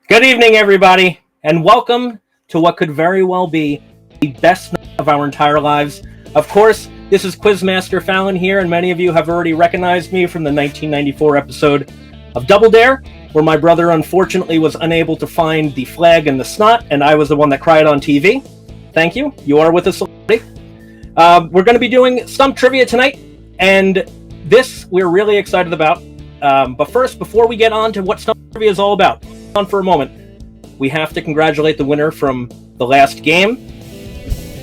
Good evening, everybody, and welcome to what could very well be the best night of our entire lives. Of course, this is Quizmaster Fallon here, and many of you have already recognized me from the 1994 episode of Double Dare, where my brother unfortunately was unable to find the flag and the snot, and I was the one that cried on TV. Thank you. You are with us already. We're going to be doing Stump Trivia tonight, and this we're really excited about. But first, before we get on to what Stump Trivia is all about, on for a moment, we have to congratulate the winner from the last game.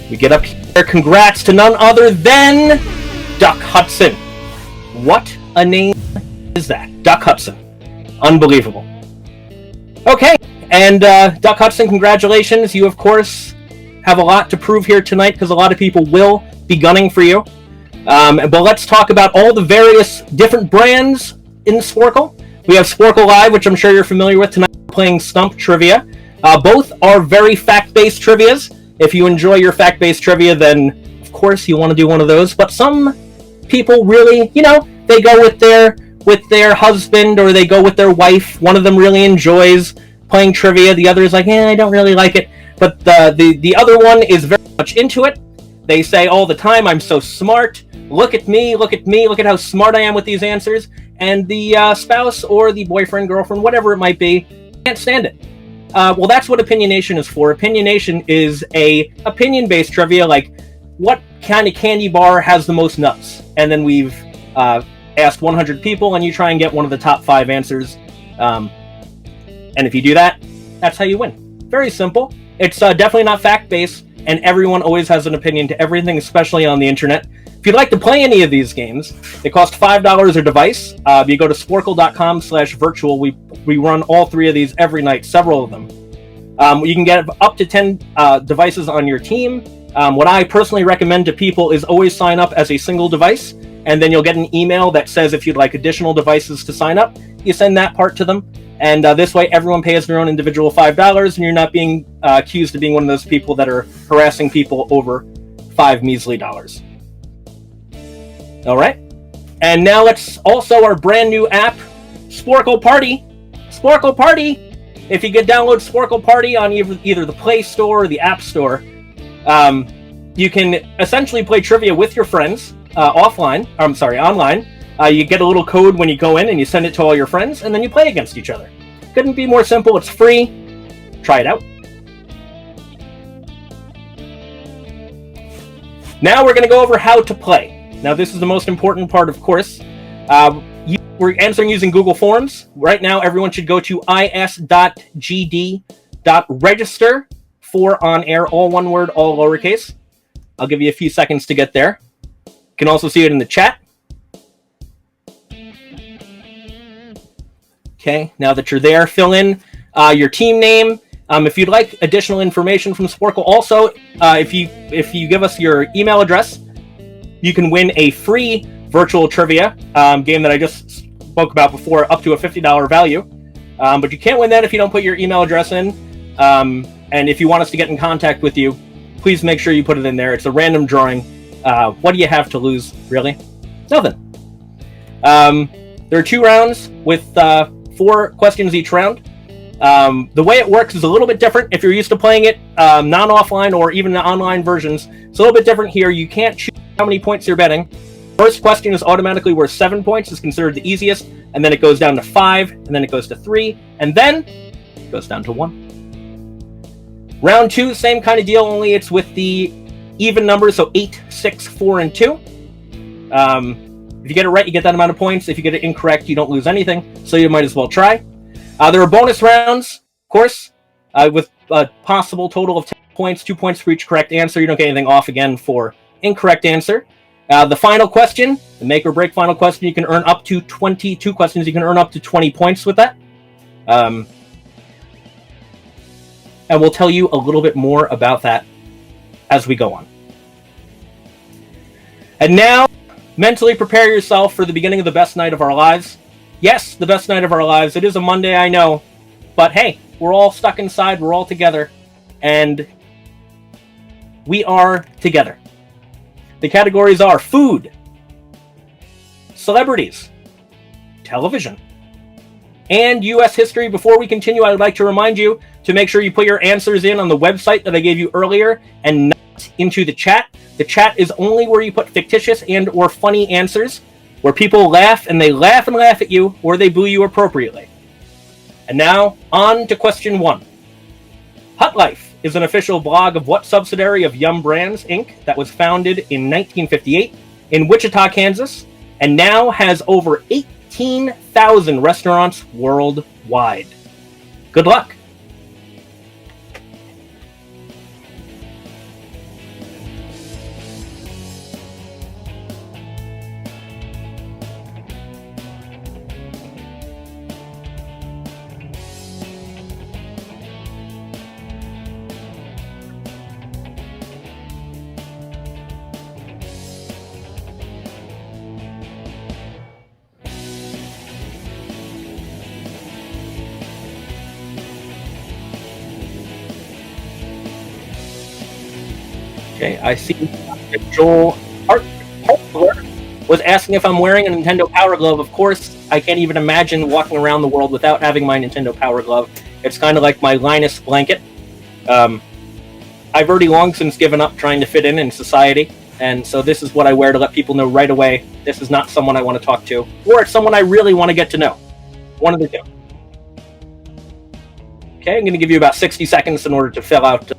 We get up here. Congrats to none other than Duck Hudson. What a name is that? Duck Hudson. Unbelievable. Okay, and Duck Hudson, congratulations. You, of course, have a lot to prove here tonight because a lot of people will be gunning for you. But let's talk about all the various different brands in Sporcle. We have Sporcle Live, which I'm sure you're familiar with tonight, playing Stump Trivia. Both are very fact-based trivias. If you enjoy your fact-based trivia, then of course you want to do one of those. But some people really, they go with their husband or they go with their wife. One of them really enjoys playing trivia. The other is like, I don't really like it. But the other one is very much into it. They say all the time, I'm so smart. Look at me, look at how smart I am with these answers. And the spouse or the boyfriend, girlfriend, whatever it might be, can't stand it. Well, that's what Opinionation is for. Opinionation is a opinion-based trivia, like what kind of candy bar has the most nuts? And then we've asked 100 people, and you try and get one of the top 5 answers. And if you do that, that's how you win. Very simple. It's definitely not fact-based, and everyone always has an opinion to everything, especially on the internet. If you'd like to play any of these games, they cost $5 a device. If you go to sporcle.com/virtual, we run all 3 of these every night, several of them. You can get up to 10 devices on your team. What I personally recommend to people is always sign up as a single device, and then you'll get an email that says if you'd like additional devices to sign up, you send that part to them. And this way, everyone pays their own individual $5, and you're not being accused of being one of those people that are harassing people over $5 measly. All right, and now let's also our brand new app, Sporcle Party. Sporcle Party, if you could download Sporcle Party on either the Play Store or the App Store, you can essentially play trivia with your friends online. You get a little code when you go in and you send it to all your friends, and then you play against each other. Couldn't be more simple. It's free. Try it out. Now we're going to go over how to play. Now this is the most important part, of course. We're answering using Google Forms. Right now, everyone should go to is.gd.register for on air, all one word, all lowercase. I'll give you a few seconds to get there. You can also see it in the chat. Okay, now that you're there, fill in your team name. If you'd like additional information from Sporcle, also, if you give us your email address, you can win a free virtual trivia game that I just spoke about before, up to a $50 value. But you can't win that if you don't put your email address in. And if you want us to get in contact with you, please make sure you put it in there. It's a random drawing. What do you have to lose, really? Nothing. There are 2 rounds with 4 questions each round. The way it works is a little bit different. If you're used to playing it non-offline or even the online versions, it's a little bit different here. You can't choose how many points you're betting. First question is automatically worth 7 points. It's considered the easiest. And then it goes down to 5. And then it goes to 3. And then it goes down to 1. Round 2, same kind of deal, only it's with the even numbers. So 8, 6, 4, and 2. If you get it right, you get that amount of points. If you get it incorrect, you don't lose anything. So you might as well try. There are bonus rounds, of course, with a possible total of 10 points, 2 points for each correct answer. You don't get anything off again for incorrect answer. The final question, the make or break final question, you can earn up to 22 questions. You can earn up to 20 points with that. And we'll tell you a little bit more about that as we go on. And now, mentally prepare yourself for the beginning of the best night of our lives. Yes, the best night of our lives. It is a Monday, I know. But hey, we're all stuck inside. We're all together. And we are together. The categories are food, celebrities, television, and U.S. history. Before we continue, I would like to remind you to make sure you put your answers in on the website that I gave you earlier and not into the chat. The chat is only where you put fictitious and or funny answers, where people laugh and they laugh and laugh at you, or they boo you appropriately. And now, on to question 1. Hut Life is an official blog of what subsidiary of Yum Brands, Inc. that was founded in 1958 in Wichita, Kansas, and now has over 18,000 restaurants worldwide. Good luck. Okay, I see Joel Hartler was asking if I'm wearing a Nintendo Power Glove. Of course, I can't even imagine walking around the world without having my Nintendo Power Glove. It's kind of like my Linus blanket. I've already long since given up trying to fit in society, and so this is what I wear to let people know right away this is not someone I want to talk to, or it's someone I really want to get to know. One of the two. Okay, I'm going to give you about 60 seconds in order to fill out the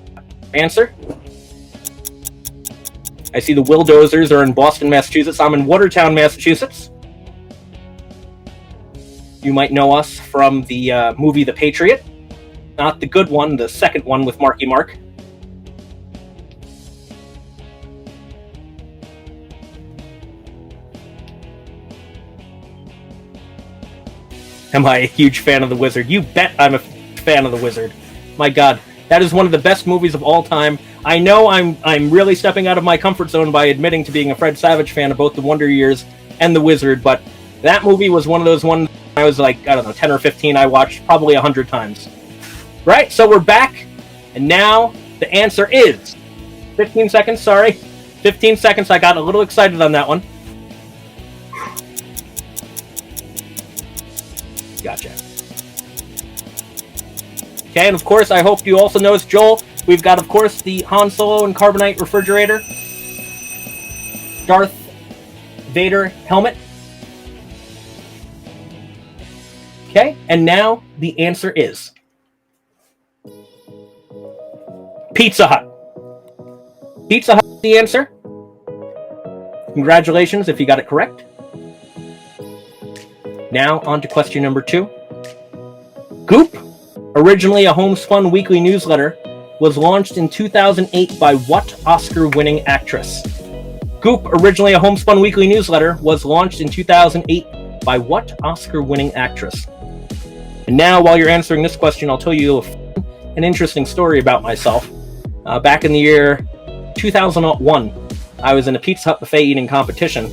answer. I see the Willdozers are in Boston, Massachusetts. I'm in Watertown, Massachusetts. You might know us from the movie The Patriot. Not the good one, the second one with Marky Mark. Am I a huge fan of The Wizard? You bet I'm a fan of The Wizard. My God, that is one of the best movies of all time. I know I'm really stepping out of my comfort zone by admitting to being a Fred Savage fan of both The Wonder Years and The Wizard, but that movie was one of those ones I was like, I don't know, 10 or 15, I watched probably 100 times. Right, so we're back, and now the answer is 15 seconds, sorry. 15 seconds, I got a little excited on that one. Gotcha. Okay, and of course, I hope you also noticed, Joel, we've got, of course, the Han Solo and Carbonite refrigerator. Darth Vader helmet. Okay, and now the answer is Pizza Hut. Pizza Hut is the answer. Congratulations if you got it correct. Now on to question number 2. Goop, originally a homespun weekly newsletter, was launched in 2008 by what Oscar-winning actress? Goop, originally a homespun weekly newsletter, was launched in 2008 by what Oscar-winning actress? And now, while you're answering this question, I'll tell you an interesting story about myself. Back in the year 2001, I was in a Pizza Hut buffet eating competition,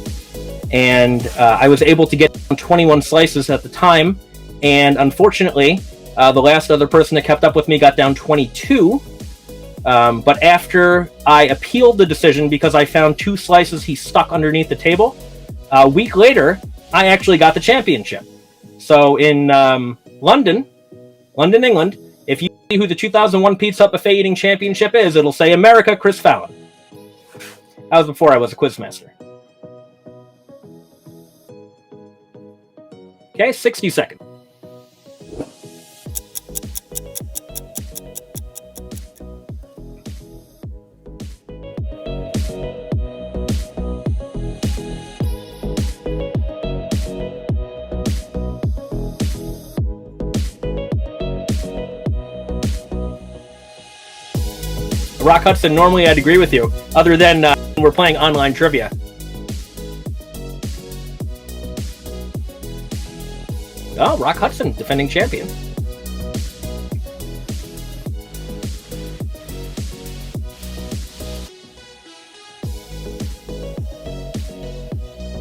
and I was able to get 21 slices at the time, and unfortunately, the last other person that kept up with me got down 22. But after I appealed the decision because I found 2 slices he stuck underneath the table, a week later, I actually got the championship. So in London, England, if you see who the 2001 Pizza Hut Buffet Eating Championship is, it'll say America, Chris Fallon. That was before I was a quizmaster. Okay, 60 seconds. Rock Hudson, normally I'd agree with you, other than we're playing online trivia. Oh, Rock Hudson, defending champion.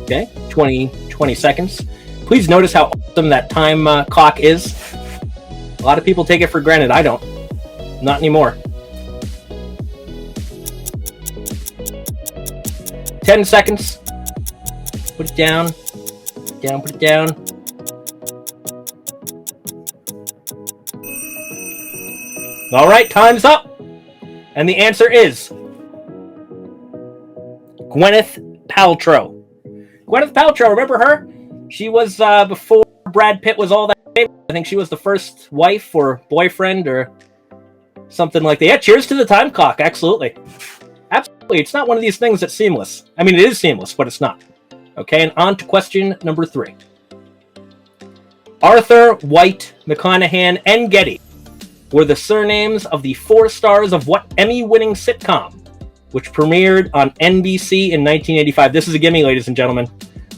Okay, 20 seconds. Please notice how awesome that time clock is. A lot of people take it for granted. I don't. Not anymore. 10 seconds. Put it down. Put it down. All right, time's up. And the answer is Gwyneth Paltrow. Gwyneth Paltrow, remember her? She was, before Brad Pitt was all that famous, I think she was the first wife or boyfriend or something like that. Yeah, cheers to the time clock, absolutely. Absolutely, it's not one of these things that's seamless. I mean, it is seamless, but it's not. Okay, and on to question number 3. Arthur, White, McConaughey, and Getty were the surnames of the 4 stars of what Emmy-winning sitcom, which premiered on NBC in 1985? This is a gimme, ladies and gentlemen.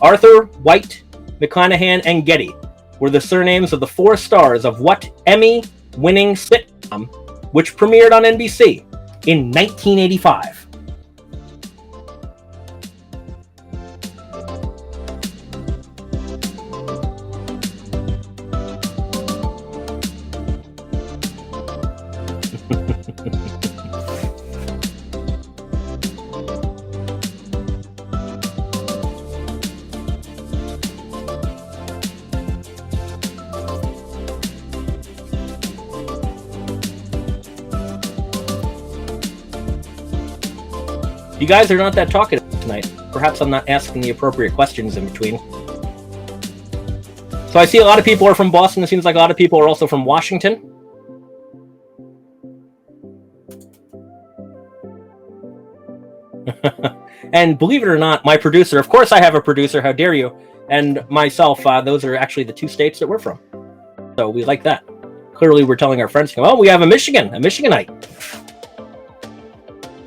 Arthur, White, McConaughey, and Getty were the surnames of the 4 stars of what Emmy-winning sitcom, which premiered on NBC in 1985? You guys are not that talkative tonight. Perhaps I'm not asking the appropriate questions in between. So I see a lot of people are from Boston. It seems like a lot of people are also from Washington. And believe it or not, my producer, of course I have a producer, how dare you, and myself, those are actually the 2 states that we're from. So we like that. Clearly we're telling our friends, oh, we have a Michiganite.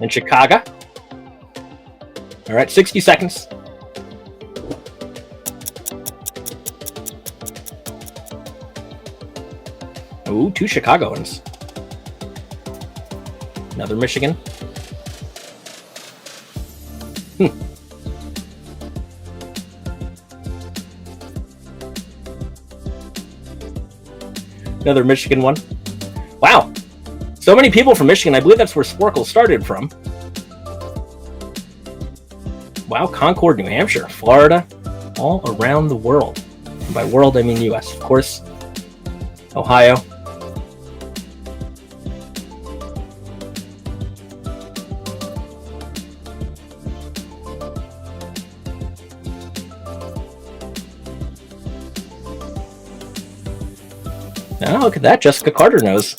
In Chicago. All right, 60 seconds. Ooh, 2 Chicagoans. Another Michigan. Another Michigan one. Wow. So many people from Michigan. I believe that's where Sporcle started from. Wow, Concord, New Hampshire, Florida, all around the world. And by world, I mean U.S., of course. Ohio. Oh, look at that. Jessica Carter knows.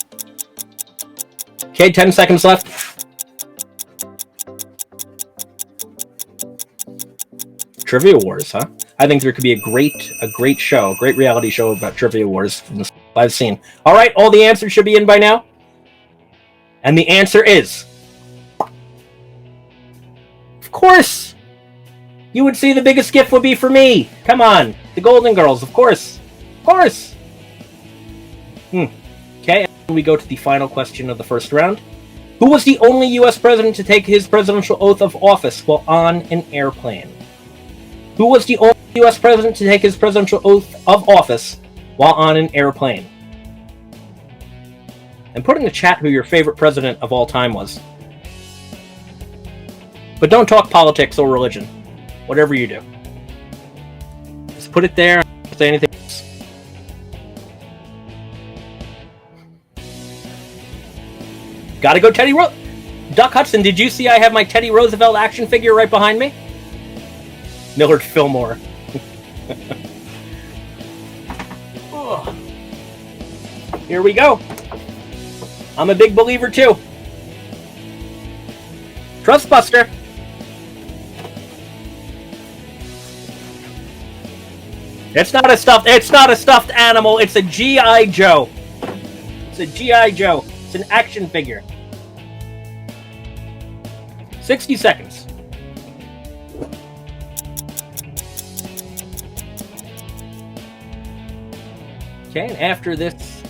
Okay, 10 seconds left. Trivia Wars, huh? I think there could be a great show, a great reality show about Trivia Wars from the stuff I've seen. All right, all the answers should be in by now. And the answer is... Of course! You would see the biggest gift would be for me. Come on. The Golden Girls, of course. Of course. Okay, and we go to the final question of the first round. Who was the only U.S. president to take his presidential oath of office while on an airplane? Who was the only U.S. president to take his presidential oath of office while on an airplane? And put in the chat who your favorite president of all time was. But don't talk politics or religion. Whatever you do. Just put it there. Don't say anything else. Gotta go Teddy Duck Hudson, did you see I have my Teddy Roosevelt action figure right behind me? Millard Fillmore. Oh. Here we go. I'm a big believer too. Trustbuster. It's not a stuffed animal. It's a G.I. Joe. It's a G.I. Joe. It's an action figure. 60 seconds. Okay, and after this...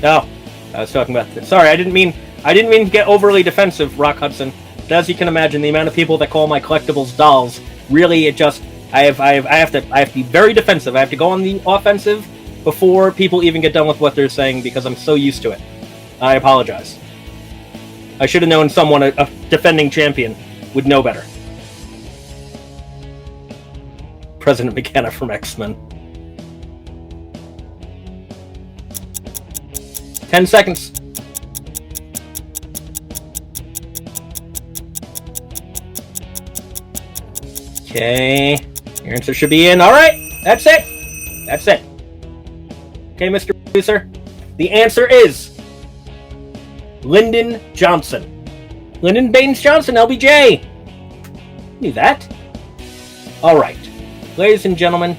Oh, I was talking about this. Sorry, I didn't mean to get overly defensive, Rock Hudson. But as you can imagine, the amount of people that call my collectibles dolls, really, I have to be very defensive. I have to go on the offensive before people even get done with what they're saying because I'm so used to it. I apologize. I should have known someone, a defending champion, would know better. President McKenna from X-Men. 10 seconds. Okay. Your answer should be in. All right. That's it. That's it. Okay, Mr. Producer. The answer is Lyndon Johnson. Lyndon Baines Johnson, LBJ. Knew that. All right. Ladies and gentlemen,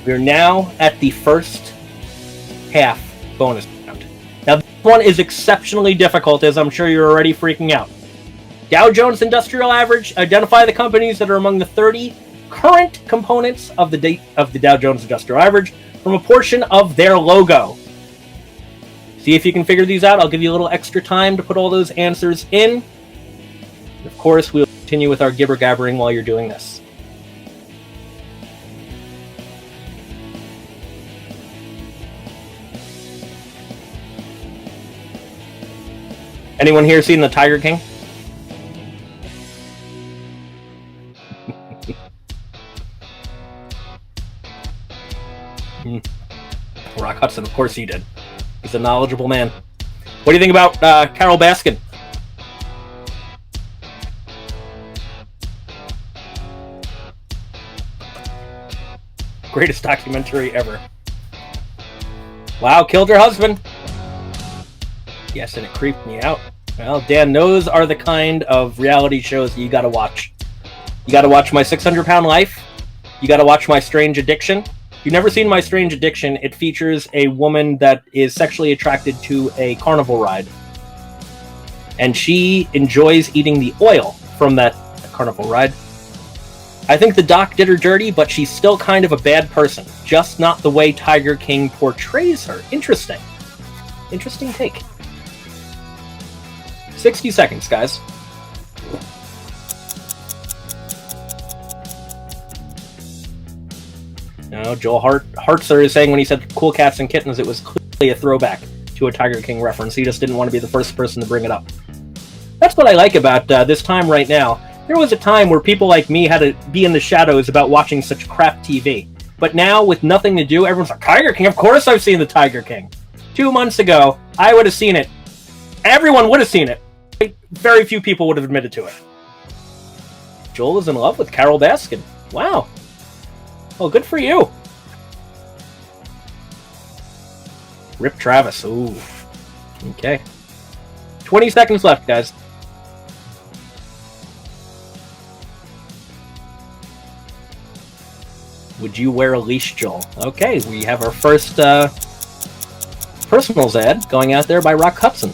we're now at the first half bonus round. Now, this one is exceptionally difficult, as I'm sure you're already freaking out. Dow Jones Industrial Average. Identify the companies that are among the 30 current components of the Dow Jones Industrial Average from a portion of their logo. See if you can figure these out. I'll give you a little extra time to put all those answers in. And of course, we'll continue with our gibber-gabbering while you're doing this. Anyone here seen The Tiger King? Rock Hudson, of course he did. He's a knowledgeable man. What do you think about Carol Baskin? Greatest documentary ever. Wow, killed her husband. Yes, and it creeped me out. Well, Dan, those are the kind of reality shows you gotta watch. You gotta watch My 600-Pound Life. You gotta watch My Strange Addiction. If you've never seen My Strange Addiction, it features a woman that is sexually attracted to a carnival ride. And she enjoys eating the oil from that carnival ride. I think the doc did her dirty, but she's still kind of a bad person. Just not the way Tiger King portrays her. Interesting. Interesting take. 60 seconds, guys. No, Joel Hartzer is saying when he said Cool Cats and Kittens, it was clearly a throwback to a Tiger King reference. He just didn't want to be the first person to bring it up. That's what I like about this time right now. There was a time where people like me had to be in the shadows about watching such crap TV. But now, with nothing to do, everyone's like, Tiger King? Of course I've seen the Tiger King. 2 months ago, I would have seen it. Everyone would have seen it. Very few people would have admitted to it. Joel is in love with Carol Baskin. Wow. Well, good for you. Rip Travis. Ooh. Okay. 20 seconds left, guys. Would you wear a leash, Joel? Okay, we have our first personals ad going out there by Rock Hudson.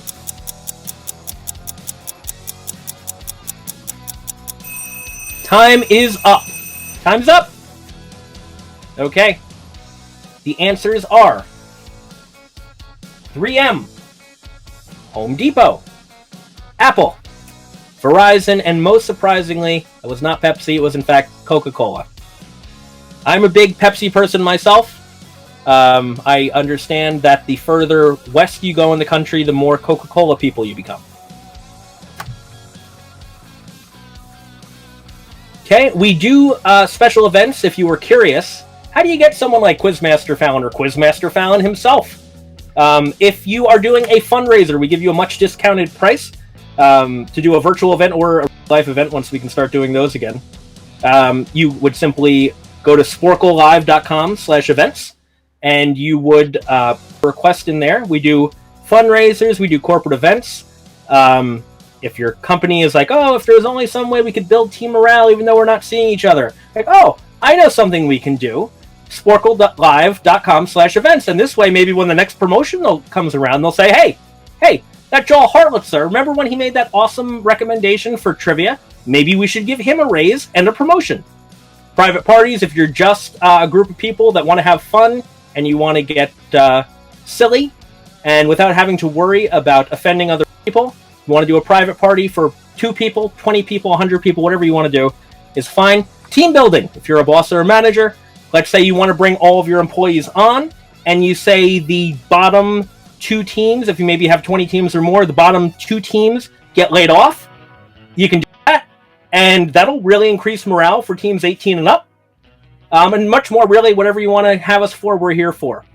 Time is up. Time's up. Okay. The answers are 3M, Home Depot, Apple, Verizon, and most surprisingly, it was not Pepsi, it was in fact Coca-Cola. I'm a big Pepsi person myself. I understand that the further west you go in the country, the more Coca-Cola people you become. Okay, we do special events if you were curious. How do you get someone like Quizmaster Fallon or Quizmaster Fallon himself? If you are doing a fundraiser, we give you a much discounted price to do a virtual event or a live event once we can start doing those again. You would simply go to sporclelive.com/events and you would request in there. We do fundraisers, we do corporate events. If your company is like, oh, if there's only some way we could build team morale even though we're not seeing each other. Like, oh, I know something we can do. Sporcle.live.com/events. And this way, maybe when the next promotion comes around, they'll say, hey, that Joel Hartlitzer, remember when he made that awesome recommendation for trivia? Maybe we should give him a raise and a promotion. Private parties, if you're just a group of people that want to have fun and you want to get silly and without having to worry about offending other people, you want to do a private party for 2 people, 20 people, 100 people, whatever you want to do is fine. Team building, if you're a boss or a manager, let's say you want to bring all of your employees on and you say the bottom 2 teams, if you maybe have 20 teams or more, the bottom 2 teams get laid off. You can do that, and that'll really increase morale for teams 18 and up. And much more, really, whatever you want to have us for, we're here for.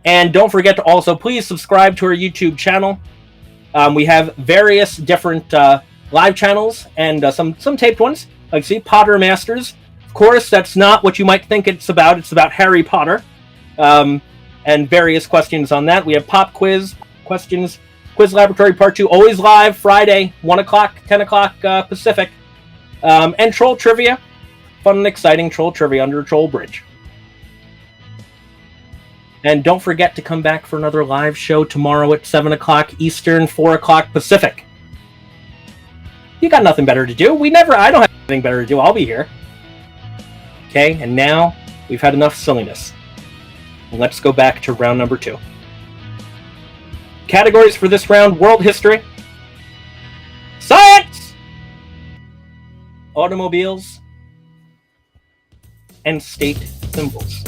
And don't forget to also please subscribe to our YouTube channel. We have various different live channels and some taped ones. Like, see, Potter Masters. Of course, that's not what you might think it's about. It's about Harry Potter. And various questions on that. We have Pop Quiz, questions, Quiz Laboratory Part 2, always live, Friday, 1 o'clock, 10 o'clock Pacific. And Troll Trivia. Fun and exciting Troll Trivia under Troll Bridge. And don't forget to come back for another live show tomorrow at 7 o'clock Eastern, 4 o'clock Pacific. You got nothing better to do. I don't have anything better to do. I'll be here. Okay, and now we've had enough silliness. Let's go back to round number 2. Categories for this round: world history, science, automobiles, and state symbols.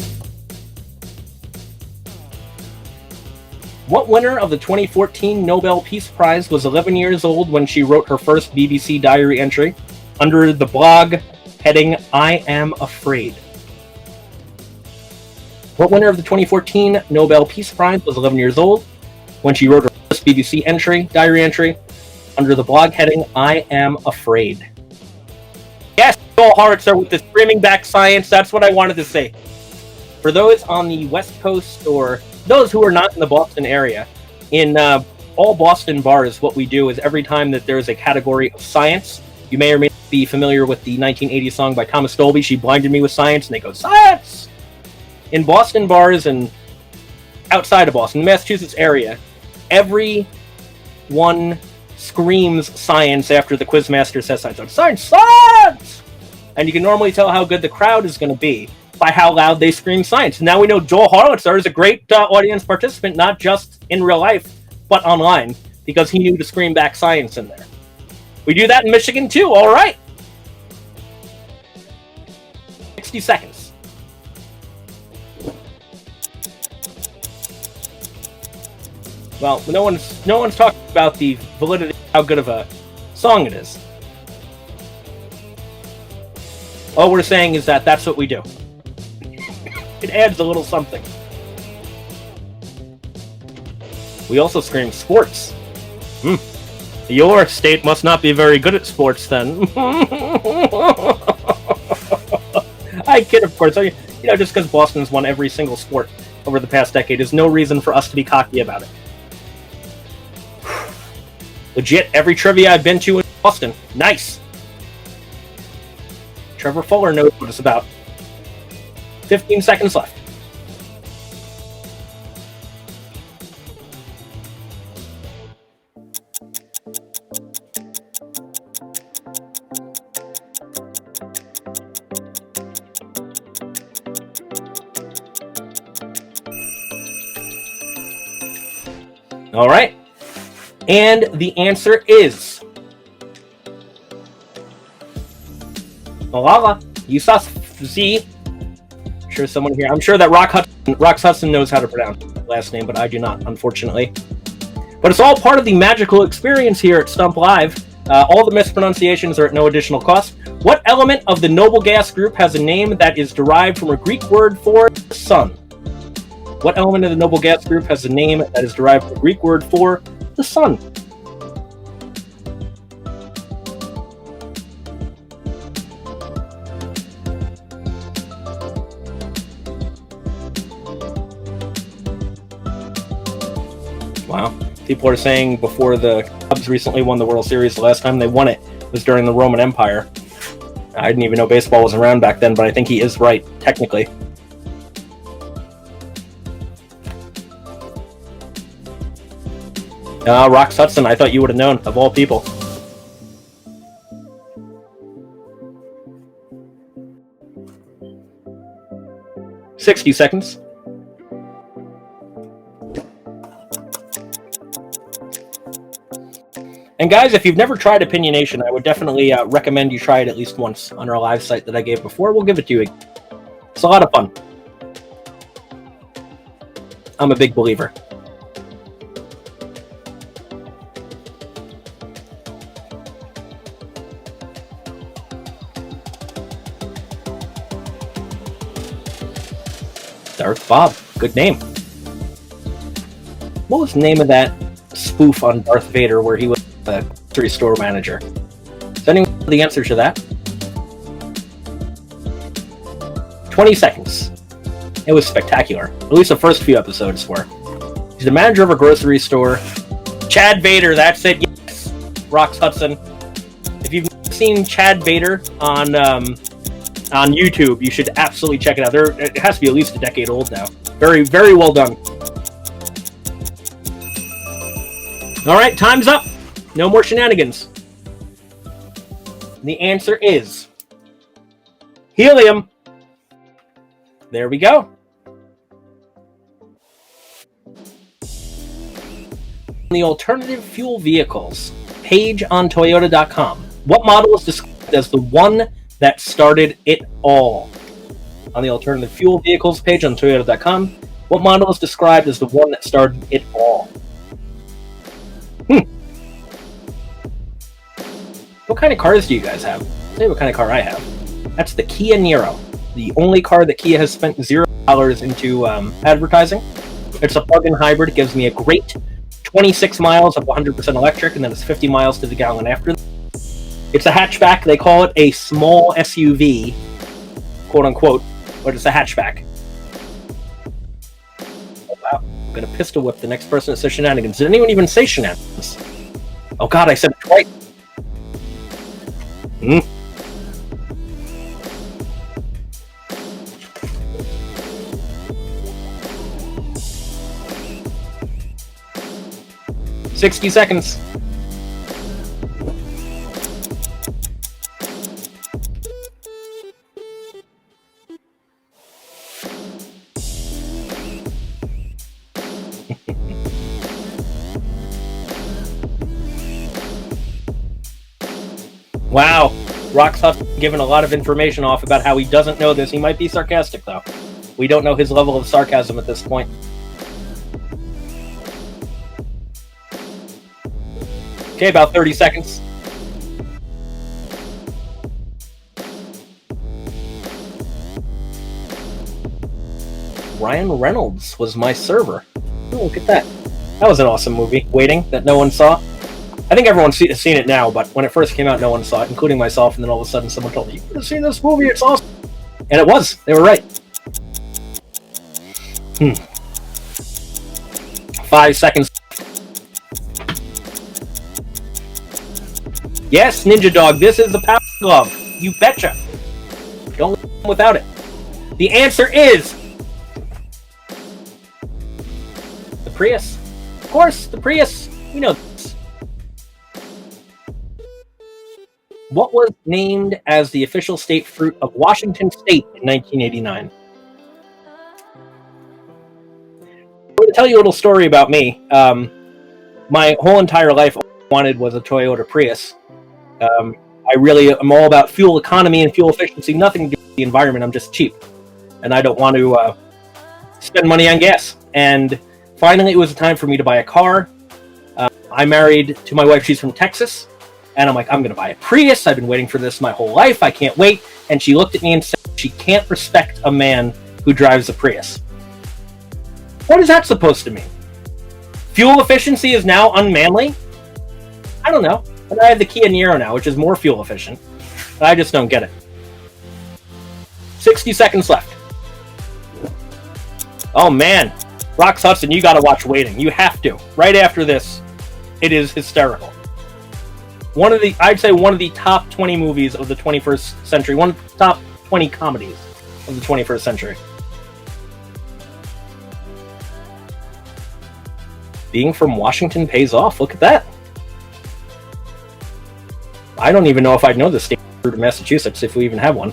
What winner of the 2014 Nobel Peace Prize was 11 years old when she wrote her first BBC diary entry under the blog heading "I Am Afraid"? What winner of the 2014 Nobel Peace Prize was 11 years old when she wrote her first BBC diary entry under the blog heading "I Am Afraid"? Yes, Joel Hartlitzer with the screaming back science. That's what I wanted to say. For those on the West Coast or those who are not in the Boston area, in all Boston bars, what we do is every time that there's a category of science, you may or may not be familiar with the 1980 song by Thomas Dolby, "She Blinded Me with Science," and they go, "Science!" In Boston bars and outside of Boston, the Massachusetts area, everyone screams science after the quizmaster says science. Science! Science! And you can normally tell how good the crowd is going to be by how loud they scream science. And now we know Joel Hartlitzer is a great audience participant, not just in real life, but online, because he knew to scream back science in there. We do that in Michigan too, all right. 60 seconds. Well, no one's talking about the validity of how good of a song it is. All we're saying is that that's what we do. It adds a little something. We also scream sports. Your state must not be very good at sports, then. I kid, of course. You know, just because Boston's won every single sport over the past decade is no reason for us to be cocky about it. Legit, every trivia I've been to in Boston. Nice. Trevor Fuller knows what it's about. 15 seconds left. All right. And the answer is Malala Yousafzai. Sure, someone here. I'm sure that Rox Hudson knows how to pronounce the last name, but I do not, unfortunately. But it's all part of the magical experience here at Stump Live. All the mispronunciations are at no additional cost. What element of the noble gas group has a name that is derived from a Greek word for sun? What element of the noble gas group has a name that is derived from a Greek word for the sun? Wow. People are saying before the Cubs recently won the World Series, the last time they won it was during the Roman Empire. I didn't even know baseball was around back then, but I think he is right, technically. Rox Hudson, I thought you would have known, of all people. "60 seconds. And guys, if you've never tried Opinionation, I would definitely recommend you try it at least once on our live site that I gave before. We'll give it to you. It's a lot of fun. I'm a big believer. Darth Bob, good name. What was the name of that spoof on Darth Vader where he was a grocery store manager? Does anyone know the answer to that? 20 seconds. It was spectacular. At least the first few episodes were. He's the manager of a grocery store. Chad Vader, that's it. Yes. Rox Hudson. If you've seen Chad Vader on YouTube, you should absolutely check it out. It has to be at least a decade old now. Very, very well done. All right, time's up. No more shenanigans. The answer is helium. There we go. The alternative fuel vehicles page on Toyota.com. What model is described as the one that started it all? On the alternative fuel vehicles page on Toyota.com, what model is described as the one that started it all? What kind of cars do you guys have? I'll tell you what kind of car I have. That's the Kia Niro. The only car that Kia has spent $0 into advertising. It's a plug-in hybrid. It gives me a great 26 miles of 100% electric, and then it's 50 miles to the gallon after. It's a hatchback. They call it a small SUV, quote unquote, but it's a hatchback. Oh, wow. I'm going to pistol whip the next person that says shenanigans. Did anyone even say shenanigans? Oh god, I said it twice. 60 seconds. Wow, Rox Hudson giving a lot of information off about how he doesn't know this. He might be sarcastic, though. We don't know his level of sarcasm at this point. Okay, about 30 seconds. Ryan Reynolds was my server. Oh, look at that. That was an awesome movie, Waiting, that no one saw. I think everyone's seen it now, but when it first came out, no one saw it, including myself, and then all of a sudden someone told me, "You could have seen this movie, it's awesome." And it was. They were right. 5 seconds. Yes, Ninja Dog, this is the Power Glove. You betcha. Don't live without it. The answer is the Prius. Of course, the Prius. We know this. What was named as the official state fruit of Washington State in 1989? I'm going to tell you a little story about me. My whole entire life, all I wanted was a Toyota Prius. I really am all about fuel economy and fuel efficiency. Nothing to do with the environment. I'm just cheap, and I don't want to spend money on gas. And finally, it was time for me to buy a car. I married to my wife. She's from Texas, and I'm like, I'm going to buy a Prius. I've been waiting for this my whole life. I can't wait. And she looked at me and said, she can't respect a man who drives a Prius. What is that supposed to mean? Fuel efficiency is now unmanly? I don't know. And I have the Kia Niro now, which is more fuel efficient. I just don't get it. 60 seconds left. Oh man, Rox Hudson, you gotta watch Waiting. You have to. Right after this, it is hysterical. I'd say one of the top 20 movies of the 21st century. One of the top 20 comedies of the 21st century. Being from Washington pays off. Look at that. I don't even know if I'd know the state of Massachusetts if we even have one.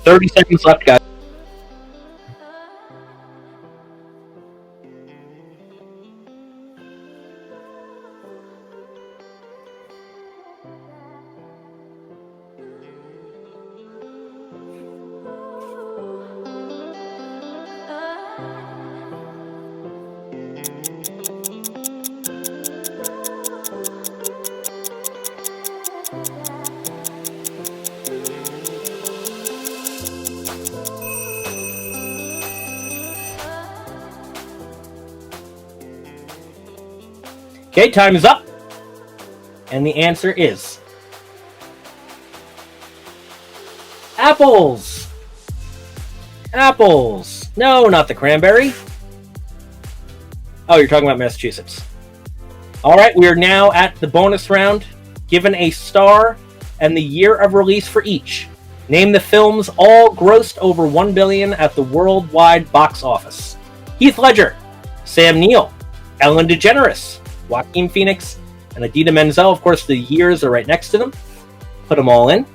30 seconds left, guys. Okay, time is up. And the answer is apples. Apples. No, not the cranberry. Oh, you're talking about Massachusetts. All right, we are now at the bonus round. Given a star and the year of release for each. Name the films all grossed over $1 billion at the worldwide box office. Heath Ledger, Sam Neill, Ellen DeGeneres, Joaquin Phoenix, and Idina Menzel. Of course, the years are right next to them. Put them all in.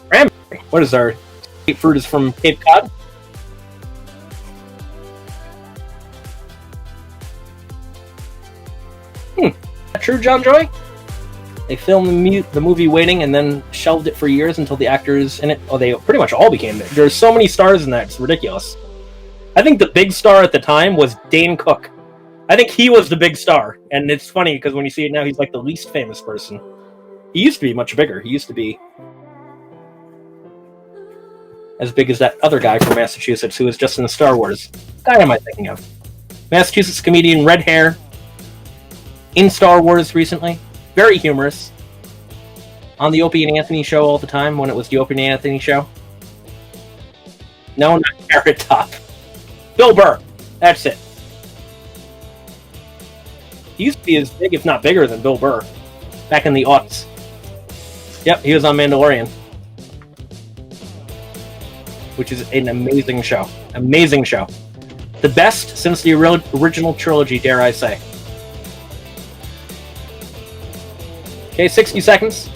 Cranberry. What is our state fruit? Is from Cape Cod. That true, John Joy? They filmed the movie Waiting and then shelved it for years until the actors in it. Oh, they pretty much all became there. There's so many stars in that, it's ridiculous. I think the big star at the time was Dane Cook. I think he was the big star, and it's funny because when you see it now, he's like the least famous person. He used to be much bigger. He used to be as big as that other guy from Massachusetts who was just in Star Wars. What guy am I thinking of? Massachusetts comedian, red hair, in Star Wars recently. Very humorous. On the Opie and Anthony show all the time when it was the Opie and Anthony show. No, not Carrot Top. Bill Burr. That's it. He used to be as big, if not bigger, than Bill Burr. Back in the aughts. Yep, he was on Mandalorian. Which is an amazing show. Amazing show. The best since the original trilogy, dare I say. Okay, 60 seconds.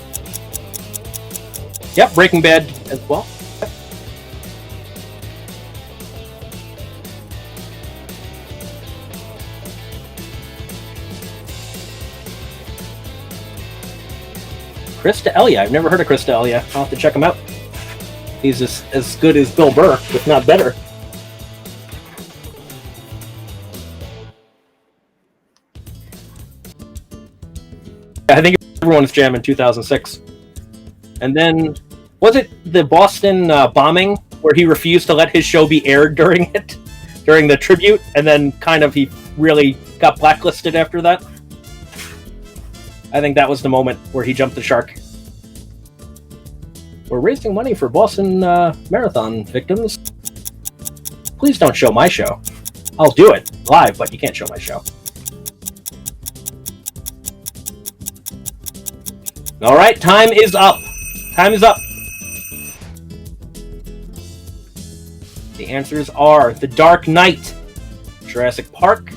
Yep, Breaking Bad as well. Krista Elia. I've never heard of Krista Elia. I'll have to check him out. He's as good as Bill Burr, if not better. I think everyone's jam in 2006. And then Was it the Boston bombing where he refused to let his show be aired during it, during the tribute, and then kind of he really got blacklisted after that? I think that was the moment where he jumped the shark. We're raising money for Boston Marathon victims. Please don't show my show. I'll do it live, but you can't show my show. All right, time is up. Time is up. The answers are The Dark Knight, Jurassic Park,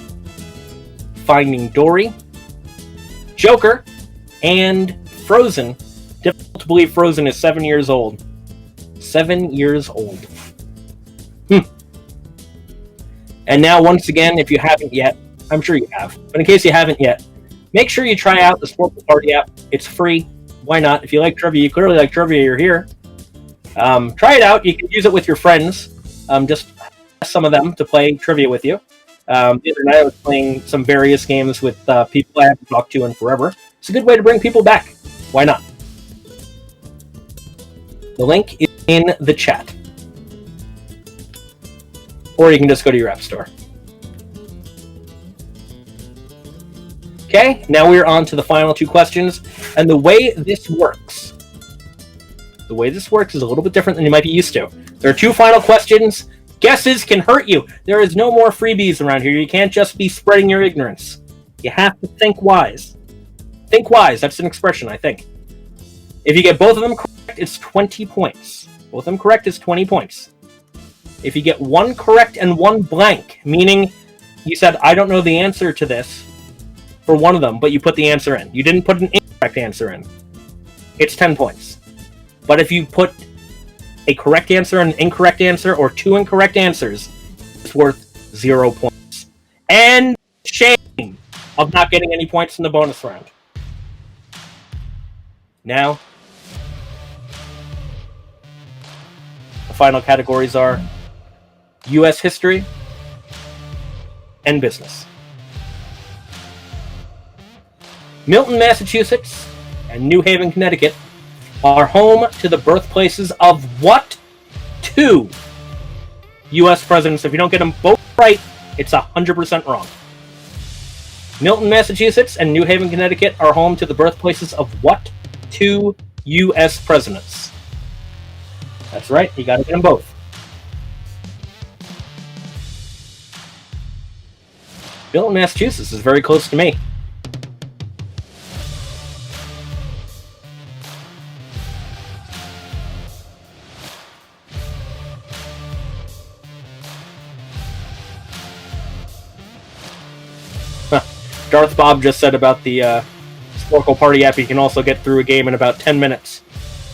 Finding Dory, Joker, and Frozen. Difficult to believe Frozen is 7 years old. 7 years old. And now, once again, if you haven't yet, I'm sure you have, but in case you haven't yet, make sure you try out the Sporcle Party app. It's free. Why not? If you like trivia, you clearly like trivia, you're here. Try it out. You can use it with your friends. Just ask some of them to play trivia with you. The other night I was playing some various games with people I haven't talked to in forever. It's a good way to bring people back. Why not? The link is in the chat. Or you can just go to your app store. Okay, now we're on to the final two questions. And the way this works is a little bit different than you might be used to. There are two final questions. Guesses can hurt you. There is no more freebies around here. You can't just be spreading your ignorance. You have to think wise. Think wise. That's an expression, I think. If you get both of them correct, it's 20 points. Both of them correct is 20 points. If you get one correct and one blank, meaning you said, I don't know the answer to this for one of them, but you put the answer in. You didn't put an incorrect answer in. It's 10 points. But if you put a correct answer and an incorrect answer, or two incorrect answers, it's worth 0 points. And shame of not getting any points in the bonus round. Now, the final categories are U.S. history and business. Milton, Massachusetts, and New Haven, Connecticut are home to the birthplaces of what two U.S. presidents? If you don't get them both right, it's 100% wrong. Milton, Massachusetts, and New Haven, Connecticut are home to the birthplaces of what two U.S. presidents? That's right, you gotta get them both. Milton, Massachusetts is very close to me. Darth Bob just said about the Sporcle Party app, you can also get through a game in about 10 minutes.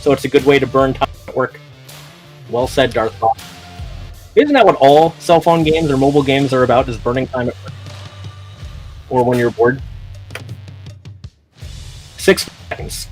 So it's a good way to burn time at work. Well said, Darth Bob. Isn't that what all cell phone games or mobile games are about, is burning time at work? Or when you're bored? 6 seconds.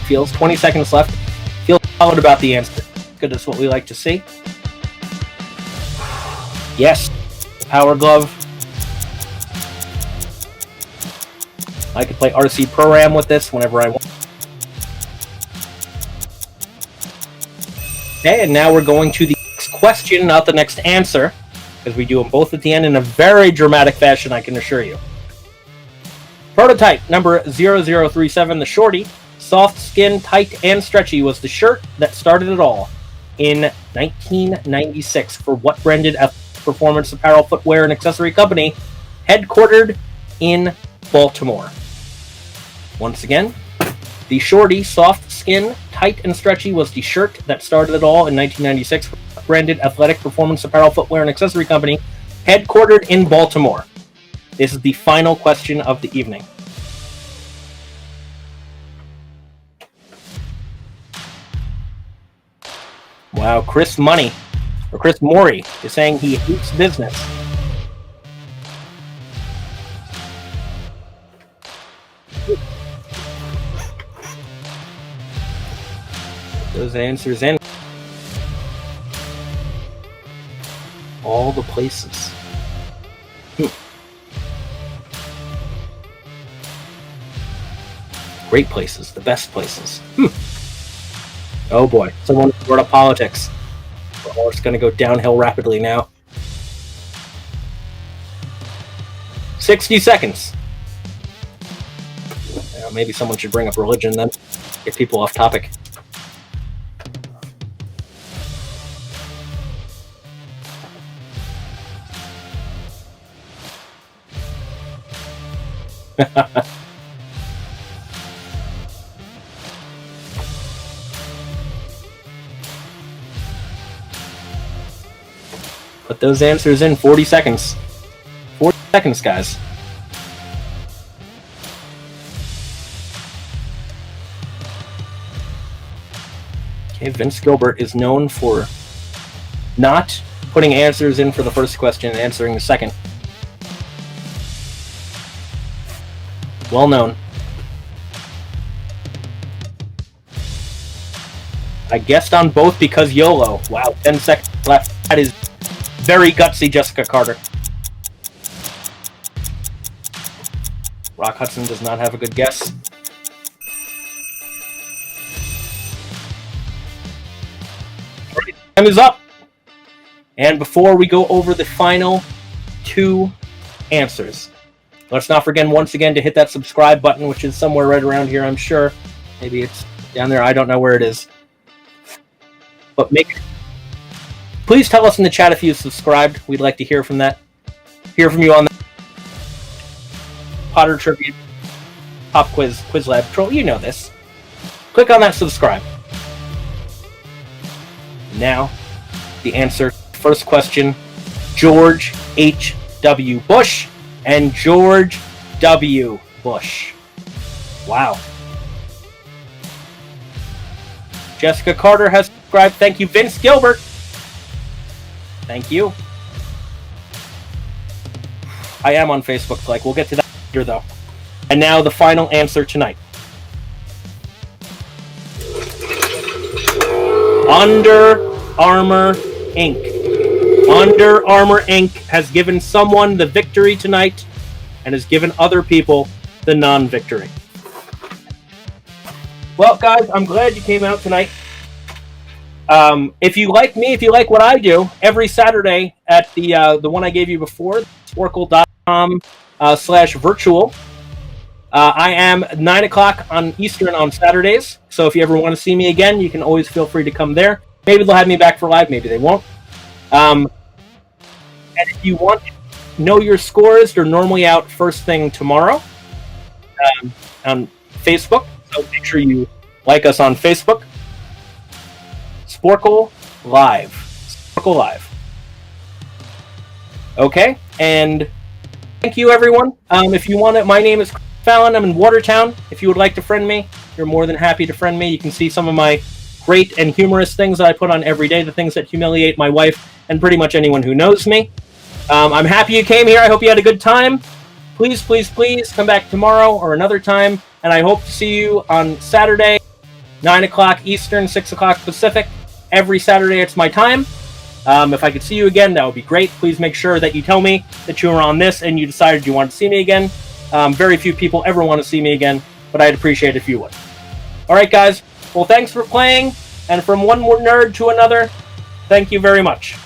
Feels 20 seconds left. Feel solid about the answer. Good, that's what we like to see. Yes, Power Glove. I could play RC Pro-Am with this whenever I want. Okay, and now we're going to the next question, not the next answer, because we do them both at the end in a very dramatic fashion, I can assure you. Prototype number 0037, the Shorty. Soft skin, tight, and stretchy was the shirt that started it all in 1996 for what branded performance apparel, footwear, and accessory company headquartered in Baltimore? Once again, The shorty, soft skin, tight and stretchy was the shirt that started it all in 1996. Branded athletic performance apparel, footwear, and accessory company headquartered in Baltimore. This is the final question of the evening. Wow, Chris Mori is saying he hates business. Those answers in. All the places. Great places, the best places. Oh boy, someone brought up politics. Oh, it's going to go downhill rapidly now. 60 seconds. Maybe someone should bring up religion then. Get people off topic. Put those answers in. 40 seconds. 40 seconds, guys. Okay, Vince Gilbert is known for not putting answers in for the first question and answering the second. Well known. I guessed on both because YOLO. Wow, 10 seconds left. That is very gutsy, Jessica Carter. Rock Hudson does not have a good guess. Time is up. And before we go over the final two answers, let's not forget once again to hit that subscribe button, which is somewhere right around here, I'm sure. Maybe it's down there. I don't know where it is. But please tell us in the chat if you subscribed. We'd like to hear from that. Hear from you on the Potter Tribute Pop Quiz Lab Troll. You know this. Click on that subscribe. Now, the answer. First question, George H.W. Bush and George W. Bush. Wow. Jessica Carter has subscribed. Thank you, Vince Gilbert. Thank you. I am on Facebook, like, we'll get to that later, though. And now the final answer tonight. Under Armour Inc. Under Armour Inc. has given someone the victory tonight and has given other people the non-victory. Well, guys, I'm glad you came out tonight. If you like me, if you like what I do, every Saturday at the one I gave you before, sporcle.com/virtual, I am 9 o'clock on Eastern on Saturdays. So if you ever want to see me again, you can always feel free to come there. Maybe they'll have me back for live, maybe they won't. And if you want to know your scores, they're normally out first thing tomorrow on Facebook. So make sure you like us on Facebook. Sporcle Live. Sporcle Live. Okay, and thank you, everyone. If you want it, my name is Chris Fallon. I'm in Watertown. If you would like to friend me, you're more than happy to friend me. You can see some of my great and humorous things that I put on every day, the things that humiliate my wife and pretty much anyone who knows me. I'm happy you came here. I hope you had a good time. Please, please, please come back tomorrow or another time, and I hope to see you on Saturday, 9 o'clock Eastern, 6 o'clock Pacific. Every Saturday it's my time. If I could see you again, that would be great. Please make sure that you tell me that you were on this and you decided you wanted to see me again. Very few people ever want to see me again, but I'd appreciate it if you would. All right, guys. Well, thanks for playing, and from one more nerd to another, thank you very much.